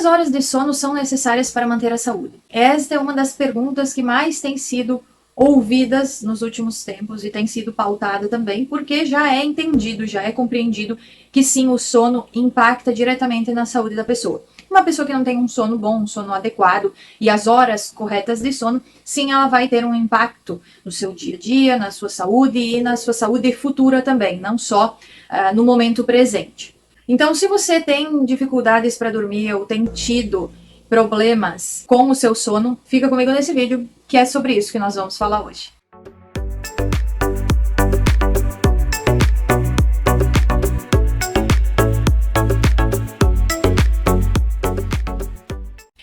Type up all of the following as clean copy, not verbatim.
Quantas horas de sono são necessárias para manter a saúde? Esta é uma das perguntas que mais tem sido ouvidas nos últimos tempos e tem sido pautada também, porque já é entendido, já é compreendido que sim, o sono impacta diretamente na saúde da pessoa. Uma pessoa que não tem um sono bom, um sono adequado e as horas corretas de sono, sim, ela vai ter um impacto no seu dia a dia, na sua saúde e na sua saúde futura também, não só no momento presente. Então, se você tem dificuldades para dormir ou tem tido problemas com o seu sono, fica comigo nesse vídeo, que é sobre isso que nós vamos falar hoje.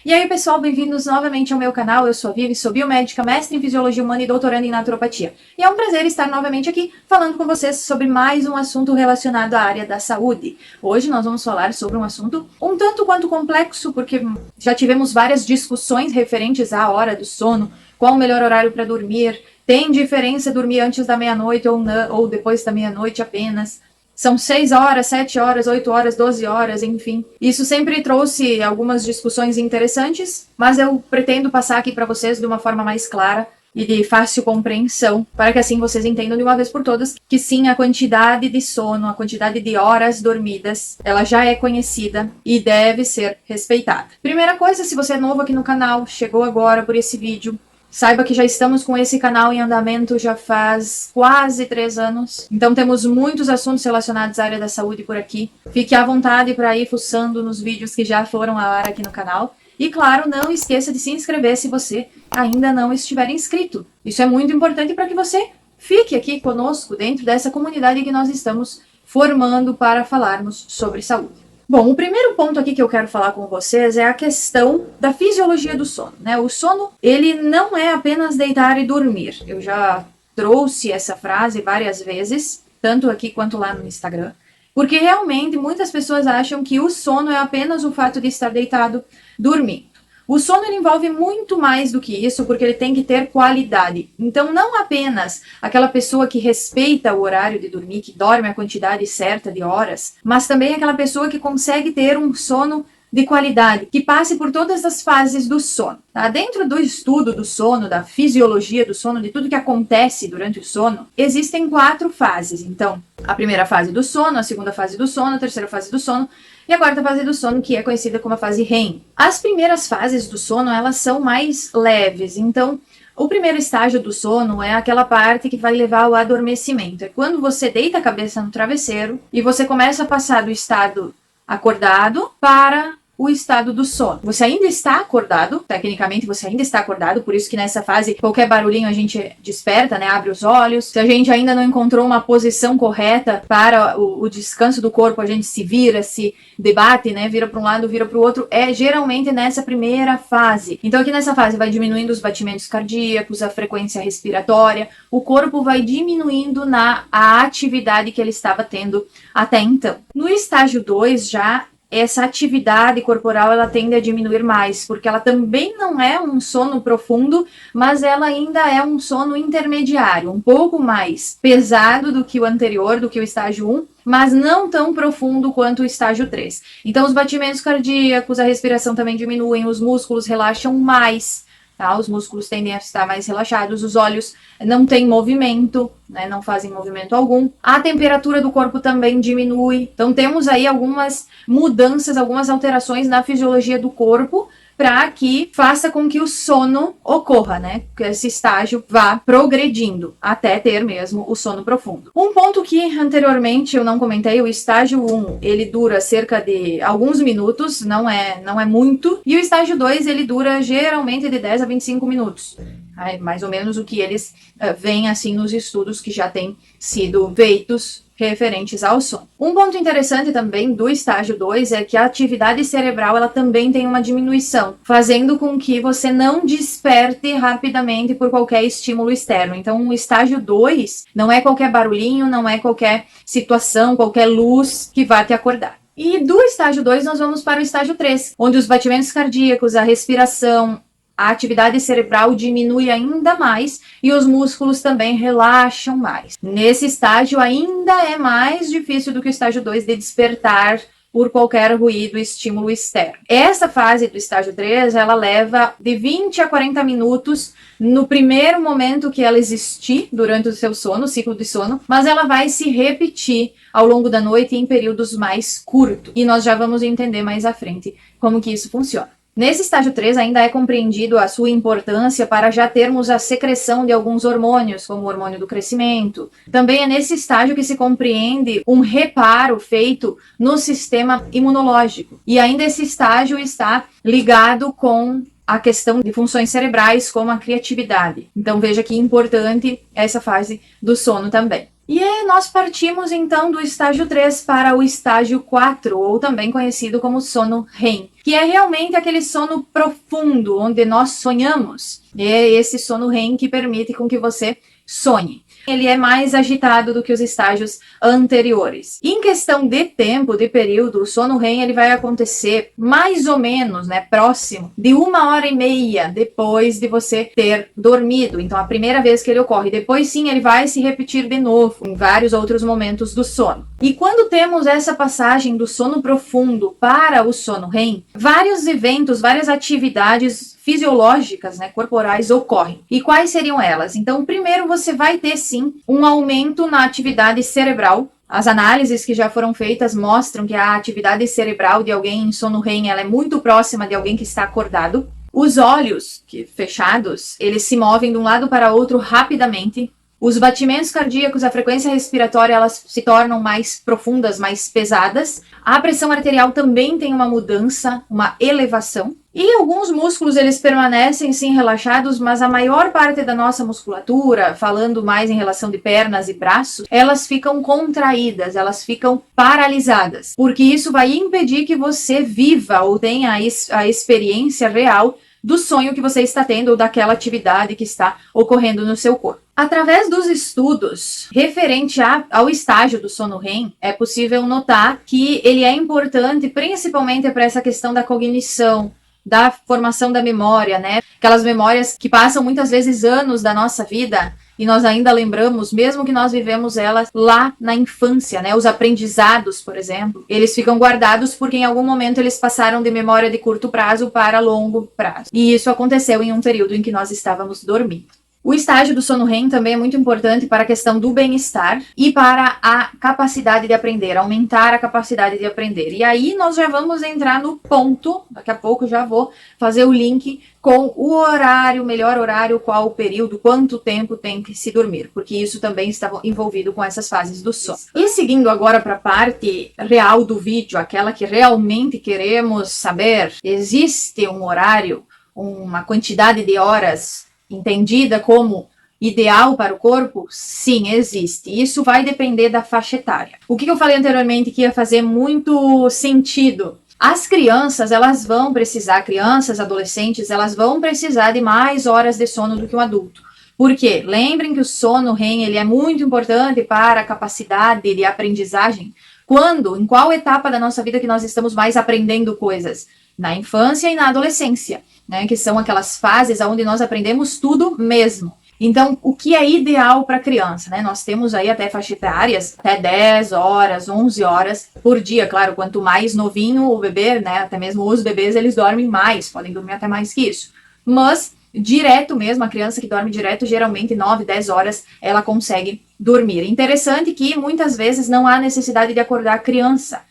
E aí, pessoal, bem-vindos novamente ao meu canal. Eu sou a Vivi, sou biomédica, mestre em Fisiologia Humana e doutoranda em Naturopatia. E é um prazer estar novamente aqui falando com vocês sobre mais um assunto relacionado à área da saúde. Hoje nós vamos falar sobre um assunto um tanto quanto complexo, porque já tivemos várias discussões referentes à hora do sono, qual o melhor horário para dormir, tem diferença dormir antes da meia-noite ou depois da meia-noite apenas. São 6 horas, 7 horas, 8 horas, 12 horas, enfim. Isso sempre trouxe algumas discussões interessantes, mas eu pretendo passar aqui para vocês de uma forma mais clara e de fácil compreensão, para que assim vocês entendam de uma vez por todas que sim, a quantidade de sono, a quantidade de horas dormidas, ela já é conhecida e deve ser respeitada. Primeira coisa, se você é novo aqui no canal, chegou agora por esse vídeo, saiba que já estamos com esse canal em andamento já faz quase 3 anos. Então temos muitos assuntos relacionados à área da saúde por aqui. Fique à vontade para ir fuçando nos vídeos que já foram ao ar aqui no canal. E claro, não esqueça de se inscrever se você ainda não estiver inscrito. Isso é muito importante para que você fique aqui conosco dentro dessa comunidade que nós estamos formando para falarmos sobre saúde. Bom, o primeiro ponto aqui que eu quero falar com vocês é a questão da fisiologia do sono, né? O sono, ele não é apenas deitar e dormir. Eu já trouxe essa frase várias vezes, tanto aqui quanto lá no Instagram, porque realmente muitas pessoas acham que o sono é apenas o fato de estar deitado, dormindo. O sono ele envolve muito mais do que isso, porque ele tem que ter qualidade. Então, não apenas aquela pessoa que respeita o horário de dormir, que dorme a quantidade certa de horas, mas também aquela pessoa que consegue ter um sono de qualidade, que passe por todas as fases do sono. Tá? Dentro do estudo do sono, da fisiologia do sono, de tudo que acontece durante o sono, existem 4 fases. Então, a primeira fase do sono, a segunda fase do sono, a terceira fase do sono, e a quarta fase do sono, que é conhecida como a fase REM. As primeiras fases do sono, elas são mais leves. Então, o primeiro estágio do sono é aquela parte que vai levar ao adormecimento. É quando você deita a cabeça no travesseiro e você começa a passar do estado acordado para o estado do sono. Você ainda está acordado, tecnicamente você ainda está acordado, por isso que nessa fase qualquer barulhinho a gente desperta, né, abre os olhos. Se a gente ainda não encontrou uma posição correta para o descanso do corpo, a gente se vira, se debate, né, vira para um lado, vira para o outro, é geralmente nessa primeira fase. Então aqui nessa fase vai diminuindo os batimentos cardíacos, a frequência respiratória, o corpo vai diminuindo a atividade que ele estava tendo até então. No estágio 2 já essa atividade corporal ela tende a diminuir mais, porque ela também não é um sono profundo, mas ela ainda é um sono intermediário, um pouco mais pesado do que o anterior, do que o estágio 1, mas não tão profundo quanto o estágio 3. Então os batimentos cardíacos, a respiração também diminuem, os músculos relaxam mais. Tá? Os músculos tendem a estar mais relaxados, os olhos não têm movimento, né? Não fazem movimento algum. A temperatura do corpo também diminui. Então temos aí algumas mudanças, algumas alterações na fisiologia do corpo para que faça com que o sono ocorra, né? Que esse estágio vá progredindo até ter mesmo o sono profundo. Um ponto que anteriormente eu não comentei, o estágio 1, ele dura cerca de alguns minutos, não é muito, e o estágio 2, ele dura geralmente de 10 a 25 minutos. É mais ou menos o que eles veem assim nos estudos que já têm sido feitos referentes ao sono. Um ponto interessante também do estágio 2 é que a atividade cerebral ela também tem uma diminuição, fazendo com que você não desperte rapidamente por qualquer estímulo externo. Então, o estágio 2 não é qualquer barulhinho, não é qualquer situação, qualquer luz que vá te acordar. E do estágio 2 nós vamos para o estágio 3, onde os batimentos cardíacos, a respiração, a atividade cerebral diminui ainda mais e os músculos também relaxam mais. Nesse estágio ainda é mais difícil do que o estágio 2 de despertar por qualquer ruído, estímulo externo. Essa fase do estágio 3, ela leva de 20 a 40 minutos no primeiro momento que ela existir durante o seu sono, o ciclo de sono, mas ela vai se repetir ao longo da noite em períodos mais curtos. E nós já vamos entender mais à frente como que isso funciona. Nesse estágio 3 ainda é compreendido a sua importância para já termos a secreção de alguns hormônios, como o hormônio do crescimento. Também é nesse estágio que se compreende um reparo feito no sistema imunológico. E ainda esse estágio está ligado com a questão de funções cerebrais, como a criatividade. Então veja que importante essa fase do sono também. E aí nós partimos então do estágio 3 para o estágio 4, ou também conhecido como sono REM, que é realmente aquele sono profundo, onde nós sonhamos. É esse sono REM que permite com que você sonhe. Ele é mais agitado do que os estágios anteriores. Em questão de tempo, de período, o sono REM ele vai acontecer mais ou menos, próximo de 1h30 depois de você ter dormido. Então, a primeira vez que ele ocorre. Depois, sim, ele vai se repetir de novo em vários outros momentos do sono. E quando temos essa passagem do sono profundo para o sono REM, vários eventos, várias atividades fisiológicas, corporais ocorrem. E quais seriam elas? Então, primeiro você vai ter sim um aumento na atividade cerebral. As análises que já foram feitas mostram que a atividade cerebral de alguém em sono REM ela é muito próxima de alguém que está acordado. Os olhos fechados, eles se movem de um lado para outro rapidamente. Os batimentos cardíacos, a frequência respiratória, elas se tornam mais profundas, mais pesadas. A pressão arterial também tem uma mudança, uma elevação. E alguns músculos, eles permanecem sim relaxados, mas a maior parte da nossa musculatura, falando mais em relação de pernas e braços, elas ficam contraídas, elas ficam paralisadas. Porque isso vai impedir que você viva ou tenha a experiência real do sonho que você está tendo ou daquela atividade que está ocorrendo no seu corpo. Através dos estudos referente ao estágio do sono REM, é possível notar que ele é importante principalmente para essa questão da cognição, da formação da memória, Aquelas memórias que passam muitas vezes anos da nossa vida e nós ainda lembramos, mesmo que nós vivemos elas lá na infância, Os aprendizados, por exemplo, eles ficam guardados porque em algum momento eles passaram de memória de curto prazo para longo prazo. E isso aconteceu em um período em que nós estávamos dormindo. O estágio do sono REM também é muito importante para a questão do bem-estar e para a capacidade de aprender, aumentar a capacidade de aprender. E aí nós já vamos entrar no ponto, daqui a pouco já vou fazer o link com o horário, melhor horário, qual o período, quanto tempo tem que se dormir, porque isso também está envolvido com essas fases do sono. E seguindo agora para a parte real do vídeo, aquela que realmente queremos saber, existe um horário, uma quantidade de horas entendida como ideal para o corpo? Sim, existe. Isso vai depender da faixa etária. O que eu falei anteriormente que ia fazer muito sentido? As crianças, elas vão precisar, crianças, adolescentes, elas vão precisar de mais horas de sono do que um adulto. Por quê? Lembrem que o sono REM ele é muito importante para a capacidade de aprendizagem. Quando? Em qual etapa da nossa vida que nós estamos mais aprendendo coisas? Na infância e na adolescência, que são aquelas fases onde nós aprendemos tudo mesmo. Então, o que é ideal para a criança? Nós temos aí até faixa etárias, até 10 horas, 11 horas por dia. Claro, quanto mais novinho o bebê, até mesmo os bebês, eles dormem mais, podem dormir até mais que isso. Mas, direto mesmo, a criança que dorme direto, geralmente 9, 10 horas, ela consegue dormir. Interessante que muitas vezes não há necessidade de acordar a criança.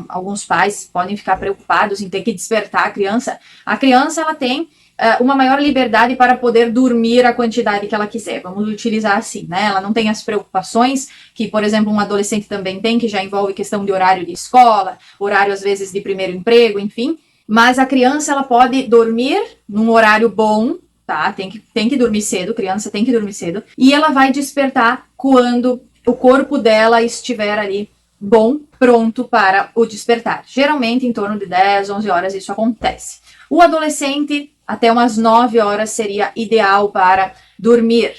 Alguns pais podem ficar preocupados em ter que despertar a criança. A criança ela tem uma maior liberdade para poder dormir a quantidade que ela quiser. Vamos utilizar assim, Ela não tem as preocupações que, por exemplo, um adolescente também tem, que já envolve questão de horário de escola, horário às vezes de primeiro emprego, enfim. Mas a criança ela pode dormir num horário bom, Tem que dormir cedo, criança tem que dormir cedo. E ela vai despertar quando o corpo dela estiver ali bom, pronto para o despertar. Geralmente em torno de 10, 11 horas isso acontece. O adolescente, até umas 9 horas seria ideal para dormir,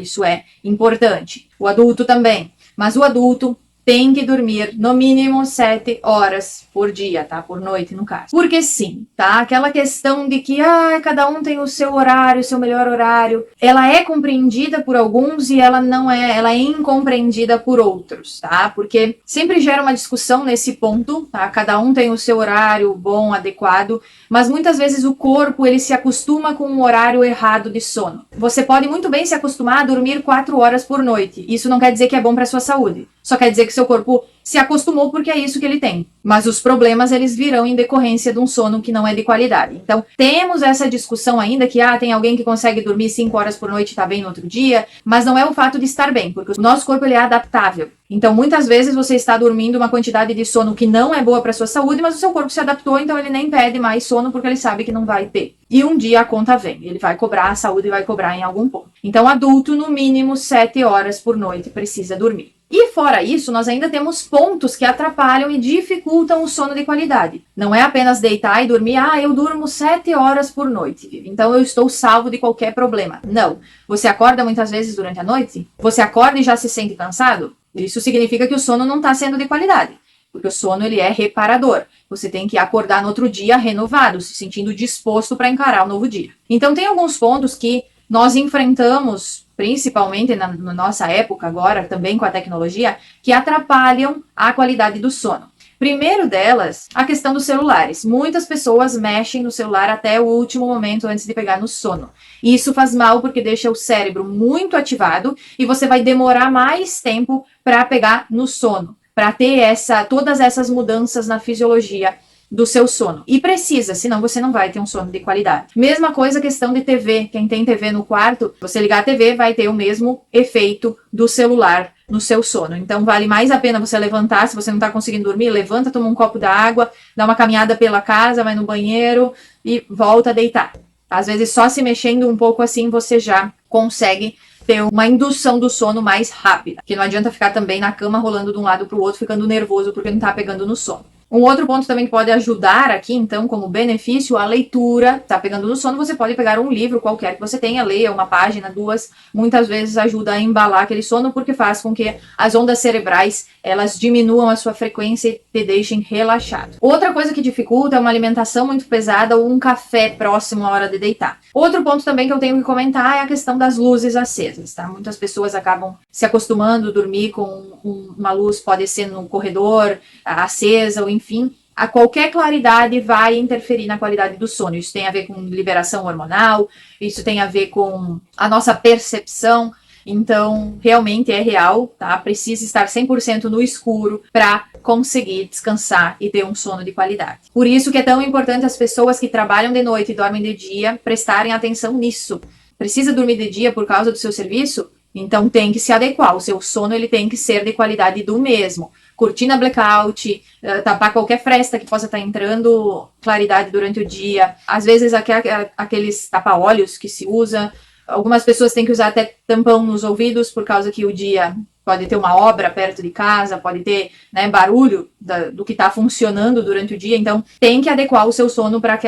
Isso é importante. O adulto também. Mas o adulto, tem que dormir no mínimo 7 horas por dia, tá? Por noite, no caso. Porque sim, tá? Aquela questão de que cada um tem o seu horário, o seu melhor horário, ela é compreendida por alguns e ela não é, ela é incompreendida por outros, tá? Porque sempre gera uma discussão nesse ponto, tá? Cada um tem o seu horário bom, adequado, mas muitas vezes o corpo, ele se acostuma com um horário errado de sono. Você pode muito bem se acostumar a dormir 4 horas por noite. Isso não quer dizer que é bom para sua saúde. Só quer dizer que seu corpo se acostumou porque é isso que ele tem. Mas os problemas, eles virão em decorrência de um sono que não é de qualidade. Então, temos essa discussão ainda que, tem alguém que consegue dormir 5 horas por noite e tá bem no outro dia, mas não é o fato de estar bem, porque o nosso corpo, ele é adaptável. Então, muitas vezes você está dormindo uma quantidade de sono que não é boa para sua saúde, mas o seu corpo se adaptou, então ele nem pede mais sono porque ele sabe que não vai ter. E um dia a conta vem, ele vai cobrar, a saúde vai cobrar em algum ponto. Então, adulto, no mínimo 7 horas por noite precisa dormir. E fora isso, nós ainda temos pontos que atrapalham e dificultam o sono de qualidade. Não é apenas deitar e dormir, eu durmo 7 horas por noite, então eu estou salvo de qualquer problema. Não. Você acorda muitas vezes durante a noite? Você acorda e já se sente cansado? Isso significa que o sono não está sendo de qualidade. Porque o sono, ele é reparador. Você tem que acordar no outro dia renovado, se sentindo disposto para encarar o novo dia. Então, tem alguns pontos que nós enfrentamos, principalmente na nossa época agora, também com a tecnologia, que atrapalham a qualidade do sono. Primeiro delas, a questão dos celulares. Muitas pessoas mexem no celular até o último momento antes de pegar no sono. E isso faz mal porque deixa o cérebro muito ativado e você vai demorar mais tempo para pegar no sono, para ter todas essas mudanças na fisiologia do seu sono. E precisa, senão você não vai ter um sono de qualidade. Mesma coisa a questão de TV. Quem tem TV no quarto, você ligar a TV vai ter o mesmo efeito do celular no seu sono. Então vale mais a pena você levantar, se você não está conseguindo dormir, levanta, toma um copo d'água, dá uma caminhada pela casa, vai no banheiro e volta a deitar. Às vezes só se mexendo um pouco assim você já consegue ter uma indução do sono mais rápida. Que não adianta ficar também na cama rolando de um lado para o outro, ficando nervoso porque não está pegando no sono. Um outro ponto também que pode ajudar aqui, então, como benefício, a leitura. Tá pegando no sono, você pode pegar um livro qualquer que você tenha, leia uma página, 2, muitas vezes ajuda a embalar aquele sono, porque faz com que as ondas cerebrais, elas diminuam a sua frequência e te deixem relaxado. Outra coisa que dificulta é uma alimentação muito pesada ou um café próximo à hora de deitar. Outro ponto também que eu tenho que comentar é a questão das luzes acesas, tá? Muitas pessoas acabam se acostumando a dormir com uma luz, pode ser no corredor, acesa, ou enfim, a qualquer claridade vai interferir na qualidade do sono. Isso tem a ver com liberação hormonal, isso tem a ver com a nossa percepção. Então, realmente é real, tá? Precisa estar 100% no escuro para conseguir descansar e ter um sono de qualidade. Por isso que é tão importante as pessoas que trabalham de noite e dormem de dia prestarem atenção nisso. Precisa dormir de dia por causa do seu serviço? Então tem que se adequar, o seu sono ele tem que ser de qualidade do mesmo. Cortina blackout, tapar qualquer fresta que possa estar entrando claridade durante o dia. Às vezes aqueles tapa-olhos que se usa, algumas pessoas têm que usar até tampão nos ouvidos por causa que o dia pode ter uma obra perto de casa, pode ter barulho do que está funcionando durante o dia, então tem que adequar o seu sono para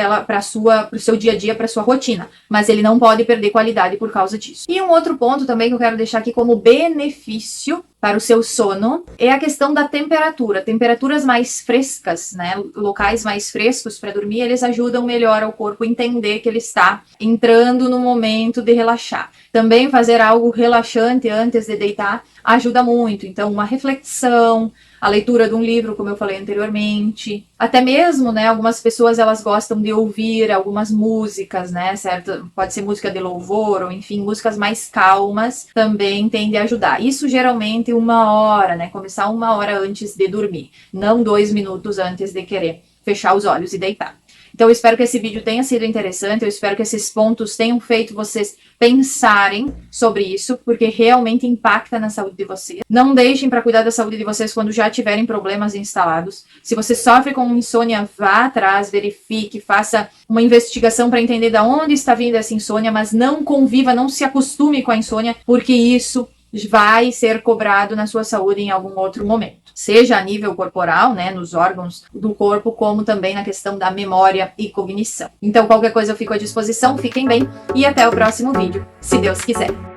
o seu dia a dia, para sua rotina, mas ele não pode perder qualidade por causa disso. E um outro ponto também que eu quero deixar aqui como benefício para o seu sono é a questão da temperatura. Temperaturas mais frescas, locais mais frescos para dormir, eles ajudam melhor ao corpo a entender que ele está entrando no momento de relaxar. Também fazer algo relaxante antes de deitar ajuda muito. Então, uma reflexão, a leitura de um livro, como eu falei anteriormente. Até mesmo, algumas pessoas elas gostam de ouvir algumas músicas, certo? Pode ser música de louvor, ou enfim, músicas mais calmas também tende a ajudar. Isso geralmente 1 hora, começar 1 hora antes de dormir, não 2 minutos antes de querer fechar os olhos e deitar. Então eu espero que esse vídeo tenha sido interessante, eu espero que esses pontos tenham feito vocês pensarem sobre isso, porque realmente impacta na saúde de vocês. Não deixem para cuidar da saúde de vocês quando já tiverem problemas instalados. Se você sofre com insônia, vá atrás, verifique, faça uma investigação para entender de onde está vindo essa insônia, mas não conviva, não se acostume com a insônia, porque isso vai ser cobrado na sua saúde em algum outro momento. Seja a nível corporal, nos órgãos do corpo, como também na questão da memória e cognição. Então, qualquer coisa eu fico à disposição, fiquem bem e até o próximo vídeo, se Deus quiser.